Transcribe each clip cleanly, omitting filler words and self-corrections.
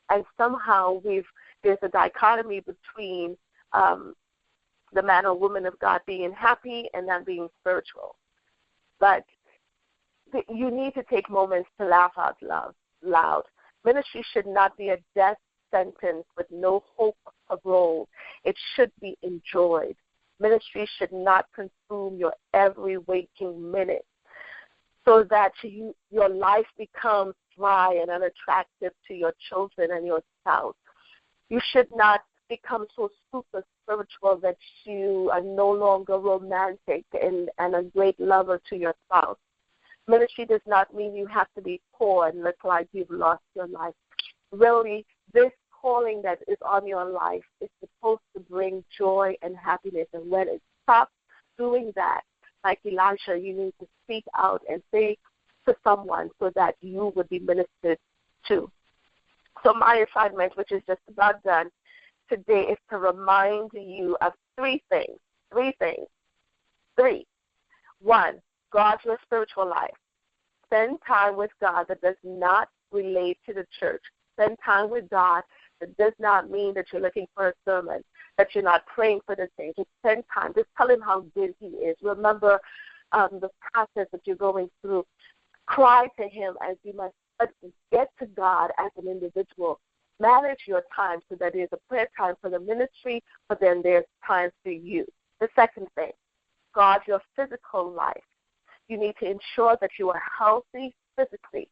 And somehow there's a dichotomy between the man or woman of God being happy and not being spiritual. But you need to take moments to laugh out loud. Ministry should not be a death sentence with no hope of growth. It should be enjoyed. Ministry should not consume your every waking minute so that your life becomes dry and unattractive to your children and your spouse. You should not become so super spiritual that you are no longer romantic and a great lover to your spouse. Ministry does not mean you have to be poor and look like you've lost your life. Really, this calling that is on your life is supposed to bring joy and happiness. And when it stops doing that, like Elijah, you need to speak out and say to someone so that you would be ministered to. So my assignment, which is just about done today, is to remind you of three things. One, guard your spiritual life. Spend time with God that does not relate to the church. Spend time with God. That does not mean that you're looking for a sermon, that you're not praying for the things. Just spend time. Just tell him how good he is. Remember the process that you're going through. Cry to him as you must. Get to God as an individual. Manage your time so that there's a prayer time for the ministry, but then there's time for you. The second thing, guard your physical life. You need to ensure that you are healthy physically.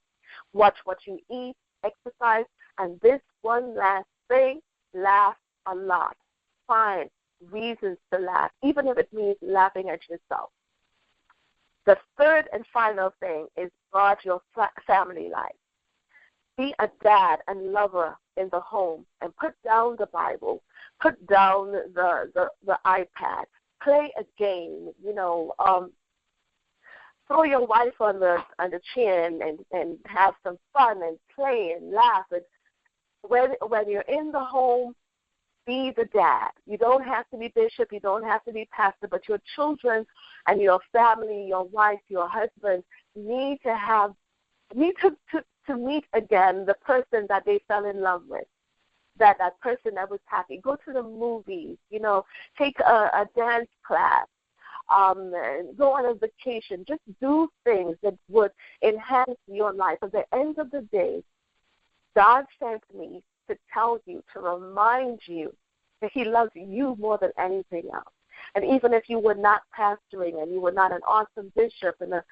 Watch what you eat, exercise, and this one last thing, laugh a lot. Find reasons to laugh, even if it means laughing at yourself. The third and final thing is guard your family life. Be a dad and lover in the home and put down the Bible, put down the iPad, play a game, throw your wife on the chin and have some fun and play and laugh. And when you're in the home, be the dad. You don't have to be bishop. You don't have to be pastor. But your children and your family, your wife, your husband need to meet again the person that they fell in love with. That person that was happy. Go to the movies. Take a dance class. Go on a vacation. Just do things that would enhance your life. At the end of the day, God sent me to tell you, to remind you that he loves you more than anything else. And even if you were not pastoring and you were not an awesome bishop and a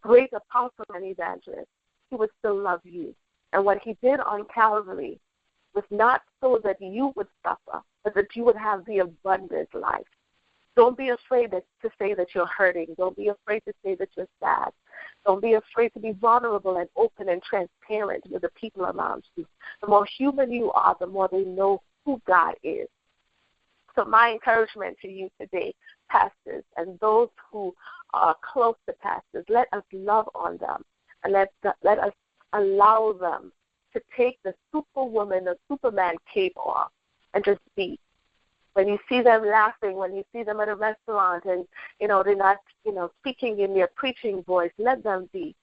great apostle and evangelist, he would still love you. And what he did on Calvary was not so that you would suffer, but that you would have the abundant life. Don't be afraid to say that you're hurting. Don't be afraid to say that you're sad. Don't be afraid to be vulnerable and open and transparent with the people around you. The more human you are, the more they know who God is. So my encouragement to you today, pastors, and those who are close to pastors, let us love on them and let us allow them to take the superwoman or superman cape off and just be. When you see them laughing, when you see them at a restaurant and, they're not, speaking in their preaching voice, let them be.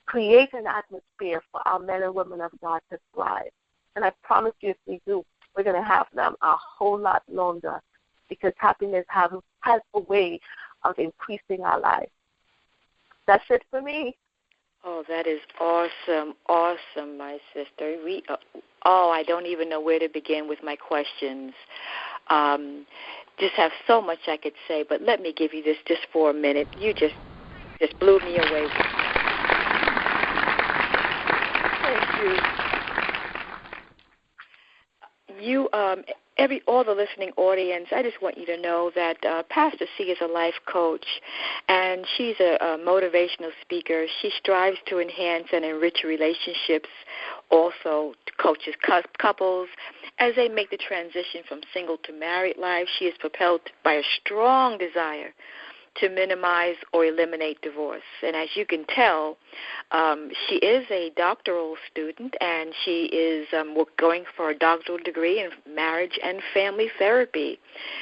Create an atmosphere for our men and women of God to thrive. And I promise you, if we do, we're going to have them a whole lot longer because happiness has a way of increasing our lives. That's it for me. Oh, that is awesome, my sister. I don't even know where to begin with my questions. Just have so much I could say, but let me give you this just for a minute. You just blew me away. Thank you. All the listening audience, I just want you to know that Pastor C is a life coach, and she's a motivational speaker. She strives to enhance and enrich relationships, also coaches couples as they make the transition from single to married life. She is propelled by a strong desire to minimize or eliminate divorce. And as you can tell, she is a doctoral student, and she is going for a doctoral degree in marriage and family therapy.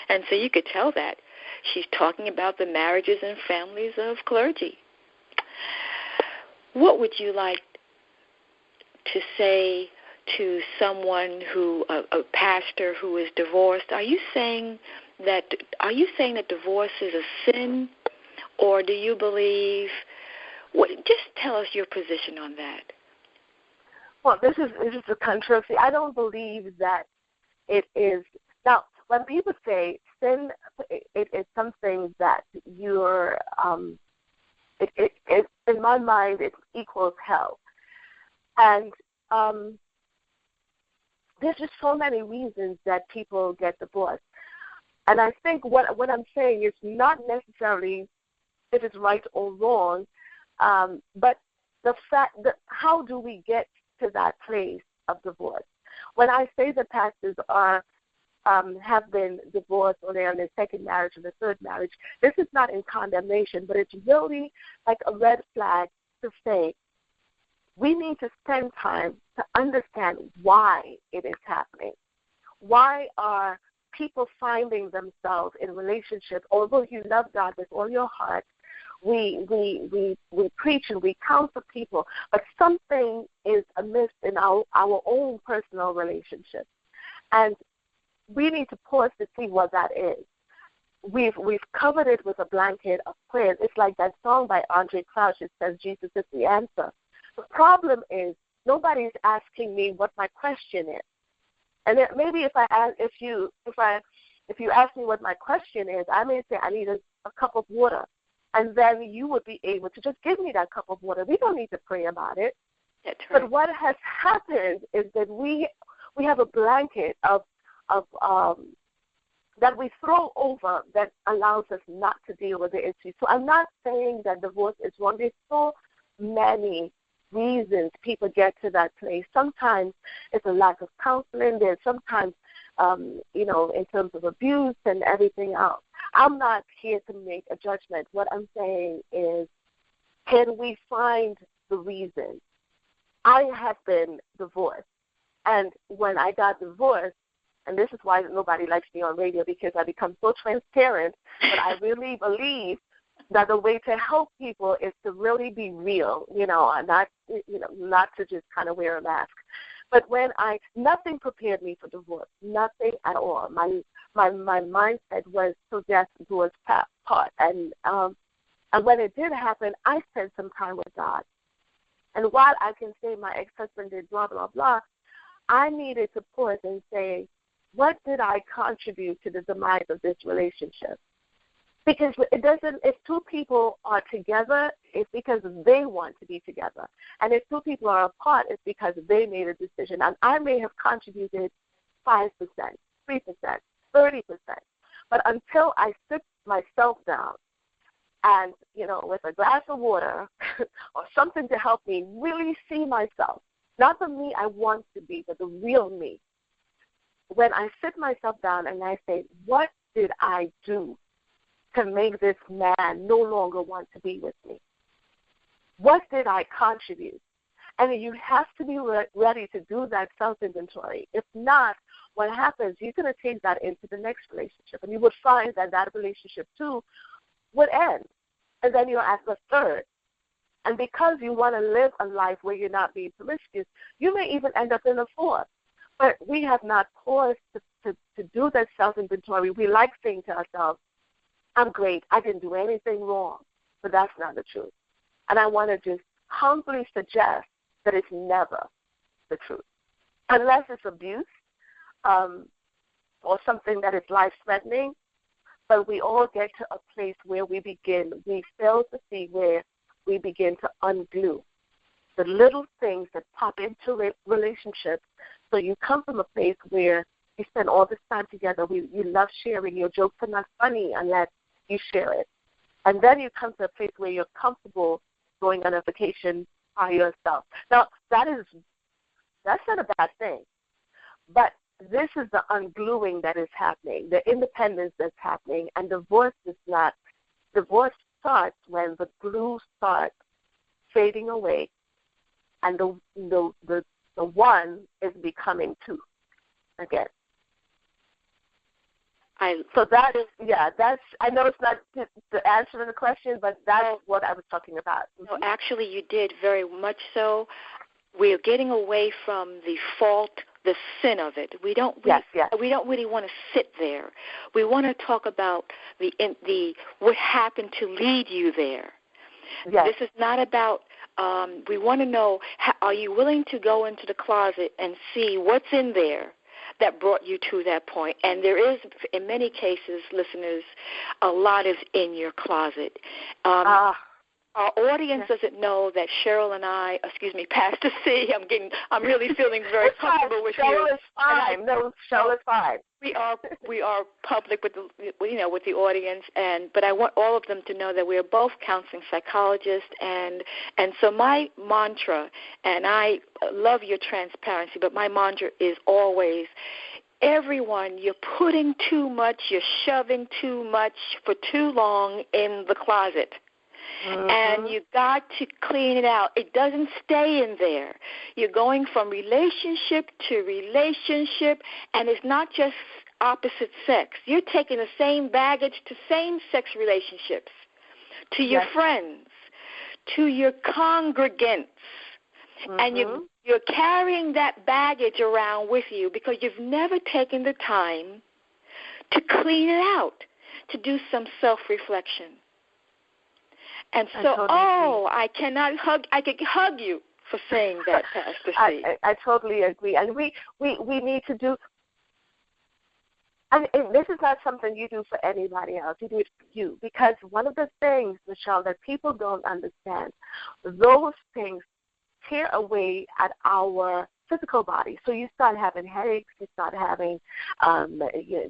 And so you could tell that she's talking about the marriages and families of clergy. What would you like to say to someone a pastor who is divorced, are you saying that divorce is a sin, or do you believe? Just tell us your position on that. Well, this is a controversy. I don't believe that it is. Now, when people say sin, it is something that you're. It in my mind, it equals hell, and there's just so many reasons that people get divorced. And I think what I'm saying is not necessarily if it's right or wrong, but the fact that how do we get to that place of divorce? When I say that pastors have been divorced or they're in their second marriage or the third marriage, this is not in condemnation, but it's really like a red flag to say we need to spend time to understand why it is happening. Why are people finding themselves in relationships, although you love God with all your heart, we preach and we counsel people, but something is amiss in our own personal relationships. And we need to pause to see what that is. We've covered it with a blanket of prayers. It's like that song by Andre Crouch. It says, Jesus is the answer. The problem is nobody's asking me what my question is. And maybe if you ask me what my question is, I may say I need a cup of water, and then you would be able to just give me that cup of water. We don't need to pray about it. That's right. But what has happened is that we have a blanket of that we throw over that allows us not to deal with the issue. So I'm not saying that divorce is wrong. There's so many reasons people get to that place. Sometimes it's a lack of counseling. There's sometimes, in terms of abuse and everything else. I'm not here to make a judgment. What I'm saying is, can we find the reason? I have been divorced, and when I got divorced, and this is why nobody likes me on radio, because I become so transparent, but I really believe that the way to help people is to really be real, and not to just kind of wear a mask. But nothing prepared me for divorce, nothing at all. My mindset was till death do us part, and when it did happen, I spent some time with God. And while I can say my ex-husband did blah blah blah, I needed to pause and say, what did I contribute to the demise of this relationship? Because if two people are together, it's because they want to be together. And if two people are apart, it's because they made a decision. And I may have contributed 5%, 3%, 30%. But until I sit myself down and, with a glass of water or something to help me really see myself, not the me I want to be, but the real me, when I sit myself down and I say, what did I do to make this man no longer want to be with me? What did I contribute? And you have to be ready to do that self-inventory. If not, what happens, you're going to take that into the next relationship, and you would find that relationship, too, would end. And then you're at the third. And because you want to live a life where you're not being promiscuous, you may even end up in a fourth. But we have not paused to do that self-inventory. We like saying to ourselves, I'm great, I didn't do anything wrong. But that's not the truth. And I want to just humbly suggest that it's never the truth. Unless it's abuse or something that is life-threatening, but we all get to a place where we fail to see where we begin to unglue the little things that pop into relationships. So you come from a place where you spend all this time together. You love sharing. Your jokes are not funny unless you share it. And then you come to a place where you're comfortable going on a vacation by yourself. Now, that's not a bad thing. But this is the ungluing that is happening, the independence that's happening, and divorce is not. Divorce starts when the glue starts fading away, and the one is becoming two again. So that is, that's, I know it's not the answer to the question, but that's what I was talking about. No, actually you did very much so. we're getting away from the fault, the sin of it. We don't really want to sit there. We want to talk about the what happened to lead you there. Yes. This is not about. We want to know: are you willing to go into the closet and see what's in there that brought you to that point? And there is, in many cases, listeners, a lot is in your closet. Our audience doesn't know that Cheryl and I, Pastor C, I'm really feeling very comfortable with Cheryl you. Is fine. Cheryl is fine. We are public with the audience, but I want all of them to know that we are both counseling psychologists, and so my mantra, and I love your transparency, but my mantra is always, everyone, you're putting too much, you're shoving too much for too long in the closet. Mm-hmm. And you got to clean it out. It doesn't stay in there. You're going from relationship to relationship, and it's not just opposite sex. You're taking the same baggage to same-sex relationships, to your friends, to your congregants. Mm-hmm. And you're carrying that baggage around with you because you've never taken the time to clean it out, to do some self-reflection. And so, I cannot hug. I could hug you for saying that, Pastor C. I totally agree. And we need to do, and this is not something you do for anybody else. You do it for you. Because one of the things, Michelle, that people don't understand, those things tear away at our physical body. So you start having headaches, you start having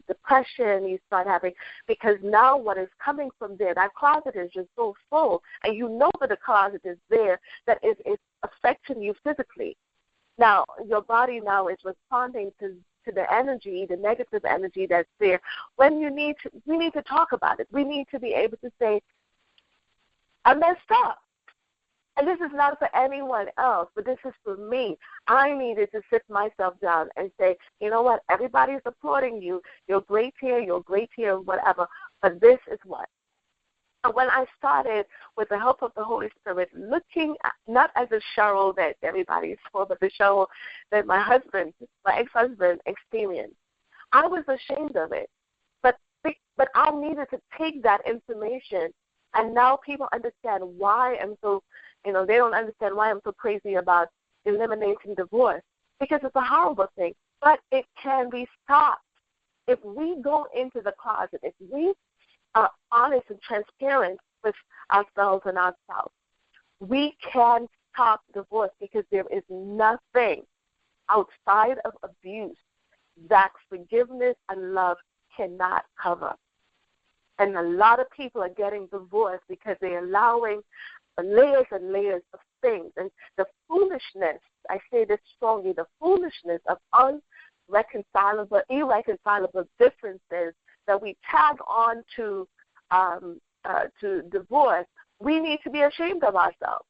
depression, you start having, because now what is coming from there, that closet is just so full, and you know that the closet is there, that it's affecting you physically. Now, your body now is responding to the energy, the negative energy that's there. When we need to talk about it. We need to be able to say, I messed up. And this is not for anyone else, but this is for me. I needed to sit myself down and say, you know what, everybody's applauding you. You're great here, whatever, but this is what. And when I started, with the help of the Holy Spirit, looking at, not as a Cheryl that everybody saw, but the Cheryl that my ex-husband experienced, I was ashamed of it. But I needed to take that information, and now people understand why I'm so, they don't understand why I'm so crazy about eliminating divorce, because it's a horrible thing. But it can be stopped. If we go into the closet, if we are honest and transparent with ourselves and our spouse, we can stop divorce, because there is nothing outside of abuse that forgiveness and love cannot cover. And a lot of people are getting divorced because they're allowing layers and layers of things. And the foolishness, I say this strongly, the foolishness of irreconcilable differences that we tag on to divorce, we need to be ashamed of ourselves.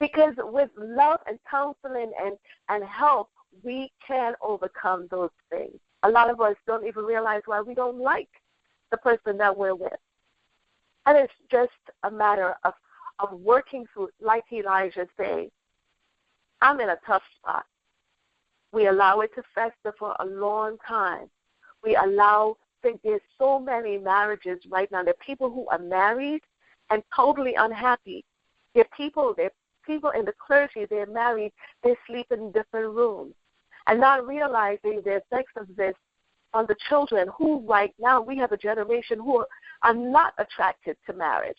Because with love and counseling and help, we can overcome those things. A lot of us don't even realize why we don't like the person that we're with. And it's just a matter of working through, like Elijah said, I'm in a tough spot. We allow it to fester for a long time. We think there's so many marriages right now. There are people who are married and totally unhappy. There are people in the clergy, they're married, they sleep in different rooms, and not realizing the effects of this on the children, who right now we have a generation who are not attracted to marriage.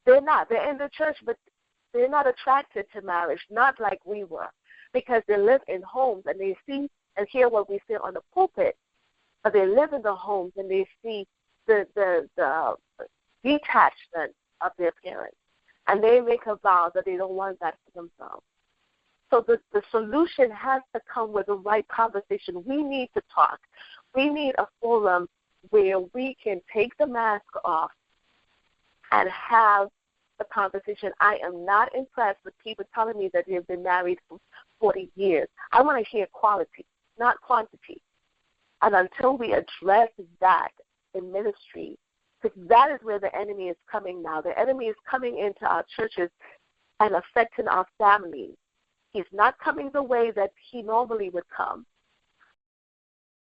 They're not. They're in the church, but they're not attracted to marriage, not like we were, because they live in homes and they see and hear what we say on the pulpit, but they live in the homes and they see the detachment of their parents, and they make a vow that they don't want that for themselves. So the solution has to come with the right conversation. We need to talk. We need a forum where we can take the mask off and have the conversation. I am not impressed with people telling me that they've been married for 40 years. I want to hear quality, not quantity. And until we address that in ministry, because that is where the enemy is coming now. The enemy is coming into our churches and affecting our families. He's not coming the way that he normally would come.